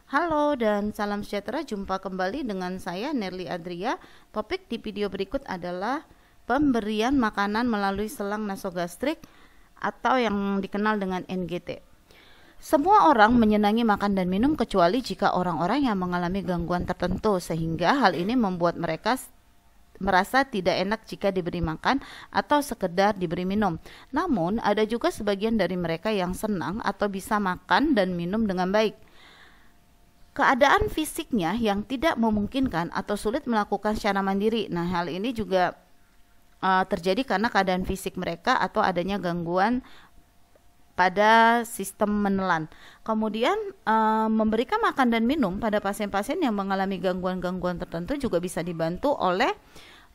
Halo dan salam sejahtera, jumpa kembali dengan saya Nerly Adria. Topik di video berikut adalah pemberian makanan melalui selang nasogastrik atau yang dikenal dengan NGT. Semua orang menyenangi makan dan minum kecuali jika orang-orang yang mengalami gangguan tertentu, sehingga hal ini membuat mereka merasa tidak enak jika diberi makan atau sekedar diberi minum. Namun, ada juga sebagian dari mereka yang senang atau bisa makan dan minum dengan baik. Keadaan fisiknya yang tidak memungkinkan atau sulit melakukan secara mandiri. Nah, hal ini juga terjadi karena keadaan fisik mereka atau adanya gangguan pada sistem menelan. Kemudian memberikan makan dan minum pada pasien-pasien yang mengalami gangguan-gangguan tertentu juga bisa dibantu oleh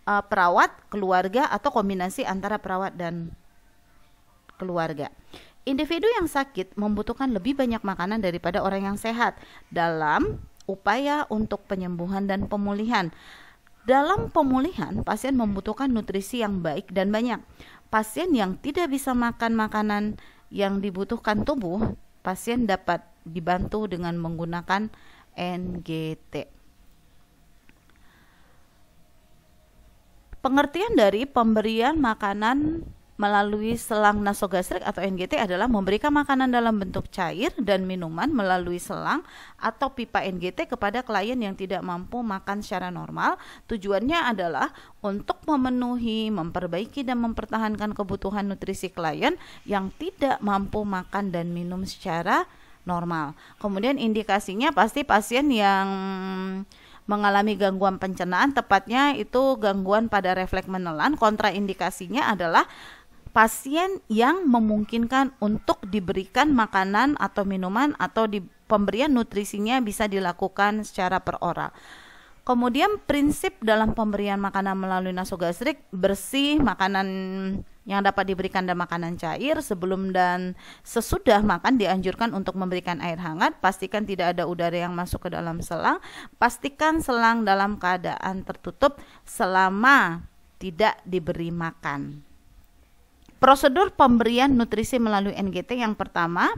perawat, keluarga, atau kombinasi antara perawat dan keluarga. Individu yang sakit membutuhkan lebih banyak makanan daripada orang yang sehat dalam upaya untuk penyembuhan dan pemulihan. Dalam pemulihan, pasien membutuhkan nutrisi yang baik dan banyak. Pasien yang tidak bisa makan makanan yang dibutuhkan tubuh, pasien dapat dibantu dengan menggunakan NGT. Pengertian dari pemberian makanan melalui selang nasogastrik atau NGT adalah memberikan makanan dalam bentuk cair dan minuman melalui selang atau pipa NGT kepada klien yang tidak mampu makan secara normal. Tujuannya adalah untuk memenuhi, memperbaiki, dan mempertahankan kebutuhan nutrisi klien yang tidak mampu makan dan minum secara normal. Kemudian indikasinya pasti pasien yang mengalami gangguan pencernaan, tepatnya itu gangguan pada refleks menelan. Kontraindikasinya adalah pasien yang memungkinkan untuk diberikan makanan atau minuman atau pemberian nutrisinya bisa dilakukan secara per oral. Kemudian prinsip dalam pemberian makanan melalui nasogastrik: bersih, makanan yang dapat diberikan dan makanan cair. Sebelum dan sesudah makan dianjurkan untuk memberikan air hangat. Pastikan tidak ada udara yang masuk ke dalam selang. Pastikan selang dalam keadaan tertutup selama tidak diberi makan. Prosedur pemberian nutrisi melalui NGT yang pertama,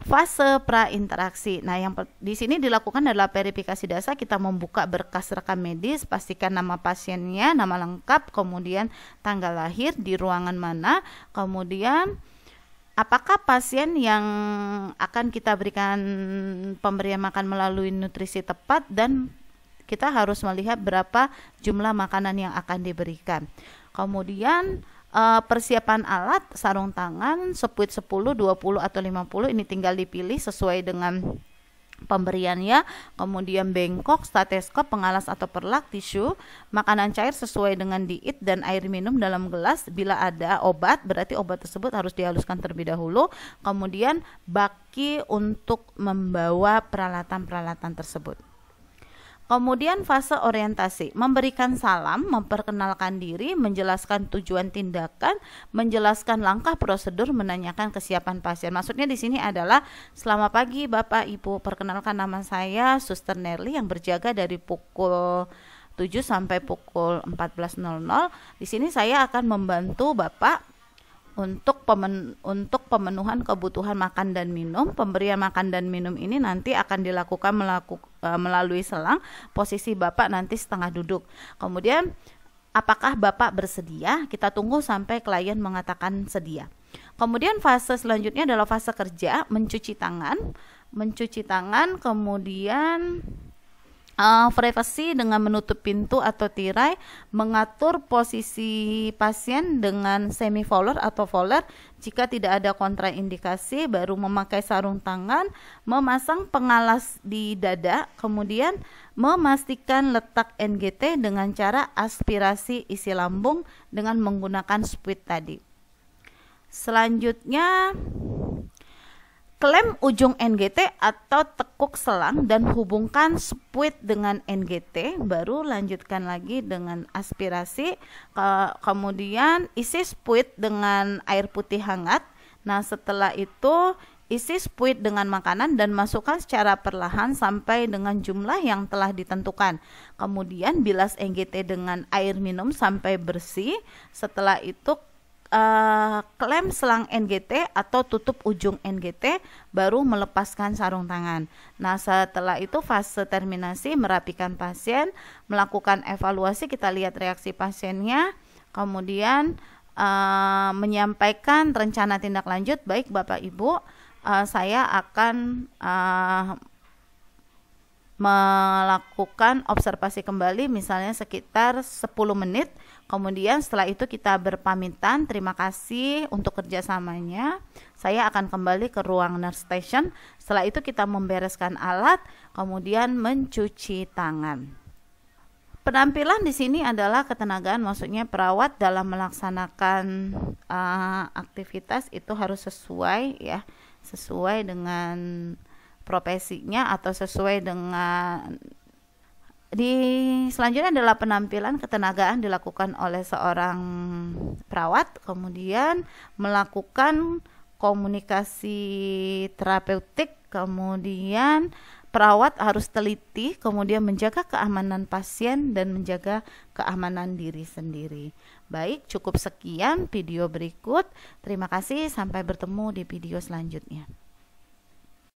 fase prainteraksi. Nah, yang di sini dilakukan adalah verifikasi dasar. Kita membuka berkas rekam medis, pastikan nama pasiennya, nama lengkap, kemudian tanggal lahir, di ruangan mana, kemudian apakah pasien yang akan kita berikan pemberian makan melalui nutrisi tepat, dan kita harus melihat berapa jumlah makanan yang akan diberikan. Kemudian persiapan alat, sarung tangan, spuit 10, 20 atau 50, ini tinggal dipilih sesuai dengan pemberiannya. Kemudian bengkok, stetoskop, pengalas atau perlak, tisu, makanan cair sesuai dengan diet, dan air minum dalam gelas. Bila ada obat, berarti obat tersebut harus dihaluskan terlebih dahulu. Kemudian baki untuk membawa peralatan-peralatan tersebut. Kemudian fase orientasi, memberikan salam, memperkenalkan diri, menjelaskan tujuan tindakan, menjelaskan langkah prosedur, menanyakan kesiapan pasien. Maksudnya di sini adalah, selamat pagi Bapak Ibu, perkenalkan nama saya Suster Nerly yang berjaga dari pukul 7 sampai pukul 14.00. Di sini saya akan membantu Bapak untuk pemenuhan kebutuhan makan dan minum. Pemberian makan dan minum ini nanti akan dilakukan melalui selang. Posisi Bapak nanti setengah duduk. Kemudian apakah Bapak bersedia? Kita tunggu sampai klien mengatakan sedia. Kemudian fase selanjutnya adalah fase kerja, mencuci tangan, kemudian privasi dengan menutup pintu atau tirai, mengatur posisi pasien dengan semi-volar atau volar. Jika tidak ada kontraindikasi, baru memakai sarung tangan, memasang pengalas di dada, kemudian memastikan letak NGT dengan cara aspirasi isi lambung dengan menggunakan spuit tadi. Selanjutnya, klem ujung NGT atau tekuk selang dan hubungkan spuit dengan NGT, baru lanjutkan lagi dengan aspirasi. Kemudian isi spuit dengan air putih hangat. Nah, setelah itu isi spuit dengan makanan dan masukkan secara perlahan sampai dengan jumlah yang telah ditentukan. Kemudian bilas NGT dengan air minum sampai bersih. Setelah itu klem selang NGT atau tutup ujung NGT, baru melepaskan sarung tangan. Nah, setelah itu fase terminasi, merapikan pasien, melakukan evaluasi, kita lihat reaksi pasiennya, kemudian menyampaikan rencana tindak lanjut. Baik Bapak Ibu, saya akan melakukan observasi kembali misalnya sekitar 10 menit. Kemudian setelah itu kita berpamitan, terima kasih untuk kerjasamanya. Saya akan kembali ke ruang nurse station. Setelah itu kita membereskan alat, kemudian mencuci tangan. Penampilan di sini adalah ketenagaan, maksudnya perawat dalam melaksanakan aktivitas itu harus sesuai ya, sesuai dengan profesinya atau sesuai dengan selanjutnya adalah penampilan ketenagaan dilakukan oleh seorang perawat, kemudian melakukan komunikasi terapeutik, kemudian perawat harus teliti, kemudian menjaga keamanan pasien dan menjaga keamanan diri sendiri. Baik, cukup sekian video berikut. Terima kasih, sampai bertemu di video selanjutnya.